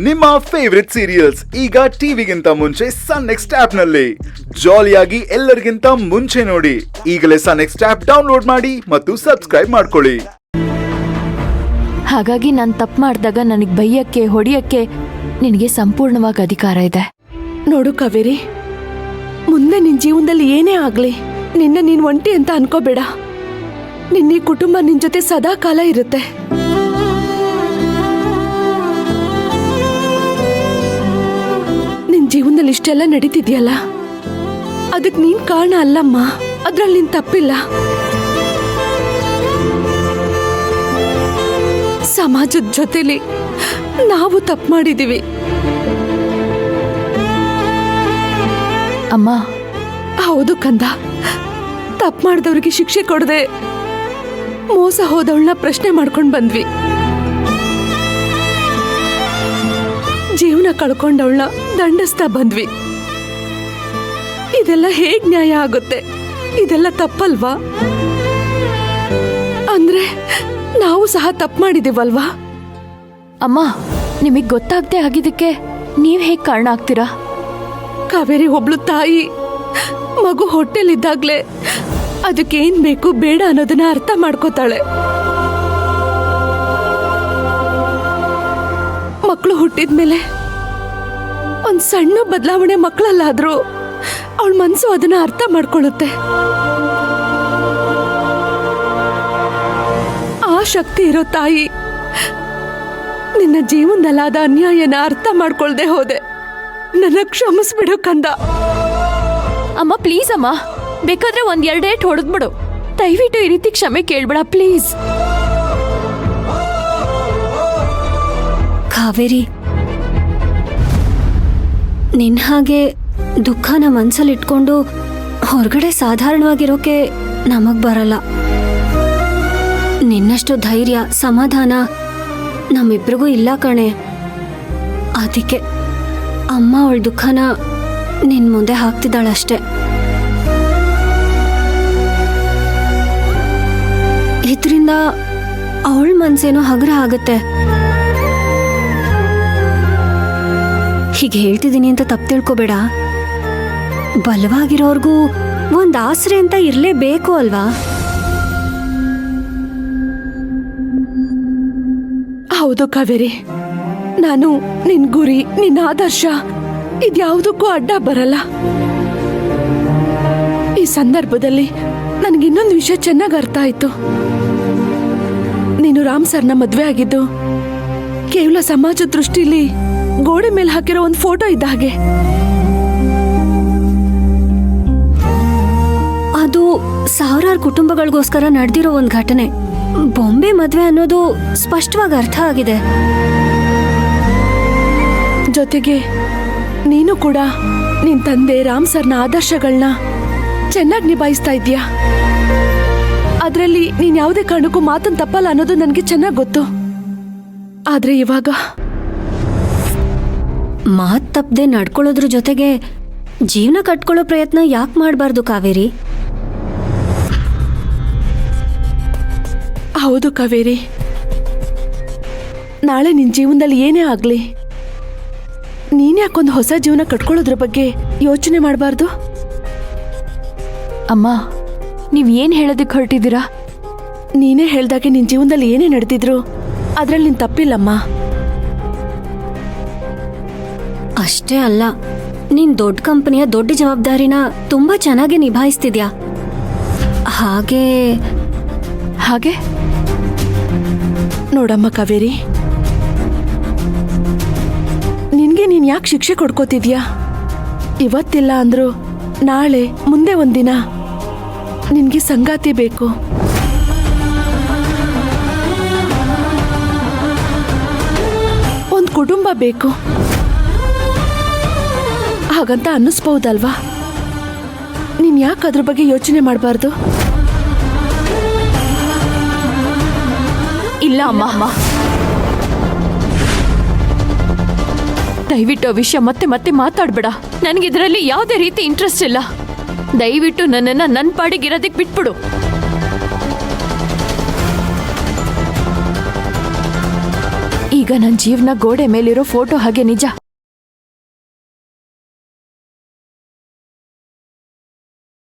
ನಿಮ್ಮ favourite serials ಈಗ ಟಿವಿಗಿಂತ ಮುಂಚೆ ಸನ್ ನೆಕ್ಸ್ಟ್ ಆಪ್ ನಲ್ಲಿ ಜಾಲಿಯಾಗಿ ಎಲ್ಲರಿಗಿಂತ ಮುಂಚೆ ನೋಡಿ. ಈಗಲೇ ಸನ್ ನೆಕ್ಸ್ಟ್ ಆಪ್ ಡೌನ್ಲೋಡ್ ಮಾಡಿ ಮತ್ತು ಸಬ್ಸ್ಕ್ರೈಬ್ ಮಾಡ್ಕೊಳ್ಳಿ. ಹಾಗಾಗಿ ನಾನು ತಪ್ಪು ಮಾಡಿದಾಗ ನನಗೆ ಬೈಯಕ್ಕೆ ಹೊಡಿಯಕ್ಕೆ ನಿನಗೆ ಸಂಪೂರ್ಣವಾಗಿ ಅಧಿಕಾರ ಇದೆ. ನೋಡು ಕಾವೇರಿ, ಮುಂದೆ ನಿನ್ ಜೀವನದಲ್ಲಿ ಏನೇ ಆಗ್ಲಿ ನಿನ್ನ ನೀನ್ ಒಂಟಿ ಅಂತ ಅನ್ಕೋಬೇಡ. ನಿನ್ನ ಕುಟುಂಬ ನಿನ್ ಜೊತೆ ಸದಾ ಕಾಲ ಇರುತ್ತೆ. ನಿನ್ ಜೀವನದಲ್ಲಿ ಇಷ್ಟೆಲ್ಲ ನಡೀತಿದ್ಯಲ್ಲ, ಅದಕ್ ನೀನ್ ಕಾರಣ ಅಲ್ಲಮ್ಮ. ಅದ್ರಲ್ಲಿ ನಿನ್ ತಪ್ಪಿಲ್ಲ. ಸಮಾಜದ ಜೊತೆಲಿ ನಾವು ತಪ್ಪು ಮಾಡಿದೀವಿ ಅಮ್ಮ. ಹೌದು ಕಂದ, ತಪ್ಪು ಮಾಡಿದವ್ರಿಗೆ ಶಿಕ್ಷೆ ಕೊಡದೆ ಮೋಸ ಹೋದವಳನ್ನ ಪ್ರಶ್ನೆ ಮಾಡ್ಕೊಂಡು ಬಂದ್ವಿ. ಜೀವನ ಕಳ್ಕೊಂಡವಳನ್ನ ದಂಡಿಸ್ತಾ ಬಂದ್ವಿ. ಇದೆಲ್ಲ ಹೇಗ್ ನ್ಯಾಯ ಆಗುತ್ತೆ? ಇದೆಲ್ಲ ತಪ್ಪಲ್ವಾ? ಅಂದ್ರೆ ನಾವು ಸಹ ತಪ್ಪು ಮಾಡಿದೀವಲ್ವಾ? ಅಮ್ಮ, ನಿಮಗೆ ಗೊತ್ತಾಗದೆ ಆಗಿದ್ದಕ್ಕೆ ನೀವು ಹೇಗೆ ಕಾರಣ ಆಗ್ತೀರಾ? ಕಾವೇರಿ ಒಬ್ಳು ತಾಯಿ ಮಗು ಹೊಟ್ಟೆಲಿದ್ದಾಗ್ಲೇ ಅದಕ್ಕೇನ್ ಬೇಕು ಬೇಡ ಅನ್ನೋದನ್ನ ಅರ್ಥ ಮಾಡ್ಕೋತಾಳೆ. ಮಕ್ಕಳು ಹುಟ್ಟಿದ್ಮೇಲೆ ಒಂದ್ ಸಣ್ಣ ಬದಲಾವಣೆ ಮಕ್ಕಳಲ್ಲಾದ್ರೂ ಅವಳ ಮನ್ಸು ಅದನ್ನ ಅರ್ಥ ಮಾಡ್ಕೊಳ್ಳುತ್ತೆ. ಆ ಶಕ್ತಿ ಇರೋ ತಾಯಿ ನಿನ್ನ ಜೀವನದಲ್ಲಾದ ಅನ್ಯಾಯನ ಅರ್ಥ ಮಾಡ್ಕೊಳ್ದೆ ಹೋದೆ. ನನ್ನ ಕ್ಷಮಿಸ್ಬಿಡು ಕಂದ. ಅಮ್ಮ ಪ್ಲೀಸ್ ಅಮ್ಮ, ಬೇಕಾದ್ರೆ ಒಂದ್ ಎರಡೇಟ್ ಹೊಡೆದ್ಬಿಡು. ದಯವಿಟ್ಟು ಈ ರೀತಿ ಕ್ಷಮೆ ಕೇಳ್ಬೇಡ ಪ್ಲೀಸ್. ಕಾವೇರಿ, ನಿನ್ನ ಹಾಗೆ ದುಃಖನ ಮನ್ಸಲ್ಲಿ ಇಟ್ಕೊಂಡು ಹೊರಗಡೆ ಸಾಧಾರಣವಾಗಿರೋಕೆ ನಮಗ್ ಬರಲ್ಲ. ನಿನ್ನಷ್ಟು ಧೈರ್ಯ ಸಮಾಧಾನ ನಮ್ಮಿಬ್ರಿಗೂ ಇಲ್ಲ ಕಣೆ. ಅದಕ್ಕೆ ಅಮ್ಮ ಅವಳ ದುಃಖನ ನಿನ್ ಮುಂದೆ ಹಾಕ್ತಿದ್ದಾಳಷ್ಟೆ. ಇದರಿಂದ ಅವಳ ಮನ್ಸೇನೋ ಹಗುರ ಆಗುತ್ತೆ. ಹೀಗೆ ಹೇಳ್ತಿದ್ದೀನಿ ಅಂತ ತಪ್ಪು ತಿಳ್ಕೊಬೇಡ. ಬಲವಾಗಿರೋರ್ಗೂ ಒಂದ್ ಆಸರೆ ಅಂತ ಇರ್ಲೇಬೇಕು ಅಲ್ವಾ? ಹೌದು ಕಾವೇರಿ, ನಾನು ನಿನ್ ಗುರಿ, ನಿನ್ನ ಆದರ್ಶ ಇದ್ಯಾವುದಕ್ಕೂ ಅಡ್ಡ ಬರಲ್ಲ. ಈ ಸಂದರ್ಭದಲ್ಲಿ ನನಗಿನ್ನೊಂದು ವಿಷಯ ಚೆನ್ನಾಗಿ ಅರ್ಥ ಆಯ್ತು. ನೀನು ರಾಮ್ ಸರ್ನ ಮದ್ವೆ ಆಗಿದ್ದು ಕೇವಲ ಸಮಾಜ ದೃಷ್ಟಿಲಿ ಗೋಡೆ ಮೇಲೆ ಹಾಕಿರೋ ಒಂದು ಫೋಟೋ ಇದ್ದ ಹಾಗೆ. ಅದು ಸಾವಿರಾರು ಕುಟುಂಬಗಳಿಗೋಸ್ಕರ ನಡೆದಿರೋ ಒಂದು ಘಟನೆ. ಬೊಂಬೆ ಮದ್ವೆ ಅನ್ನೋದು ಸ್ಪಷ್ಟವಾಗಿ ಅರ್ಥ ಆಗಿದೆ. ಜೊತೆಗೆ ನೀನು ಕೂಡ ನಿನ್ ತಂದೆ ರಾಮ್ ಸರ್ನ ಆದರ್ಶಗಳನ್ನ ಚೆನ್ನಾಗಿ ನಿಭಾಯಿಸ್ತಾ ಇದ್ಯಾ. ಅದ್ರಲ್ಲಿ ನೀನ್ ಯಾವುದೇ ಕಾರಣಕ್ಕೂ ಮಾತನ್ನು ತಪ್ಪಲ್ಲ ಅನ್ನೋದು ನನಗೆ ಚೆನ್ನಾಗಿ ಗೊತ್ತು. ಆದ್ರೆ ಇವಾಗ ಮಾತು ತಪ್ಪದೆ ನಡ್ಕೊಳ್ಳೋದ್ರ ಜೊತೆಗೆ ಜೀವನ ಕಟ್ಕೊಳ್ಳೋ ಪ್ರಯತ್ನ ಯಾಕೆ ಮಾಡಬಾರ್ದು ಕಾವೇರಿ? ಹೌದು ಕಾವೇರಿ, ನಾಳೆ ನಿನ್ ಜೀವನದಲ್ಲಿ ಏನೇ ಆಗ್ಲಿ ನೀನ್ಯಾಕೊಂದು ಹೊಸ ಜೀವನ ಕಟ್ಕೊಳ್ಳೋದ್ರ ಬಗ್ಗೆ ಯೋಚನೆ ಮಾಡಬಾರ್ದು? ಅಮ್ಮ, ನೀವ್ ಏನ್ ಹೇಳೋದಕ್ಕೆ ಹೊರಟಿದ್ದೀರಾ? ನೀನೇ ಹೇಳ್ದಾಗೆ ನಿನ್ ಜೀವನದಲ್ಲಿ ಏನೇ ನಡೆದಿದ್ರು ಅದ್ರಲ್ಲಿ ನಿನ್ ತಪ್ಪಿಲ್ಲಮ್ಮ. ಅಷ್ಟೇ ಅಲ್ಲ, ನೀನ್ ದೊಡ್ಡ ಕಂಪನಿಯ ದೊಡ್ಡ ಜವಾಬ್ದಾರಿನ ತುಂಬಾ ಚೆನ್ನಾಗಿ ನಿಭಾಯಿಸ್ತಿದ್ಯಾ. ಹಾಗೆ ಹಾಗೆ ನೋಡಮ್ಮ ಕಾವೇರಿ, ನಿನ್ಗೆ ನೀನ್ ಯಾಕೆ ಶಿಕ್ಷೆ ಕೊಡ್ಕೋತಿದ್ಯಾ? ಇವತ್ತಿಲ್ಲ ಅಂದ್ರು ನಾಳೆ ಮುಂದೆ ಒಂದಿನ ನಿನ್ಗೆ ಸಂಗಾತಿ ಬೇಕು. ಒಂದ್ ಕುಟುಂಬ ಬೇಕು. ಹಾಗಂತ ಅನ್ನಿಸ್ಬಹುದಲ್ವಾ? ನೀನ್ ಯಾಕೆ ಅದ್ರ ಬಗ್ಗೆ ಯೋಚನೆ ಮಾಡಬಾರ್ದು? ಇಲ್ಲ ಅಮ್ಮ, ದಯವಿಟ್ಟು ಆ ವಿಷಯ ಮತ್ತೆ ಮತ್ತೆ ಮಾತಾಡ್ಬೇಡ. ನನಗಿದ್ರಲ್ಲಿ ಯಾವುದೇ ರೀತಿ ಇಂಟ್ರೆಸ್ಟ್ ಇಲ್ಲ. ದಯವಿಟ್ಟು ನನ್ನನ್ನ ನನ್ನ ಪಾಡಿಗಿರೋದಕ್ಕೆ ಬಿಟ್ಬಿಡು. ಈ ಈಗ ನನ್ನ ಜೀವನ ಗೋಡೆ ಮೇಲಿರೋ ಫೋಟೋ ಹಾಗೆ ನಿಜ.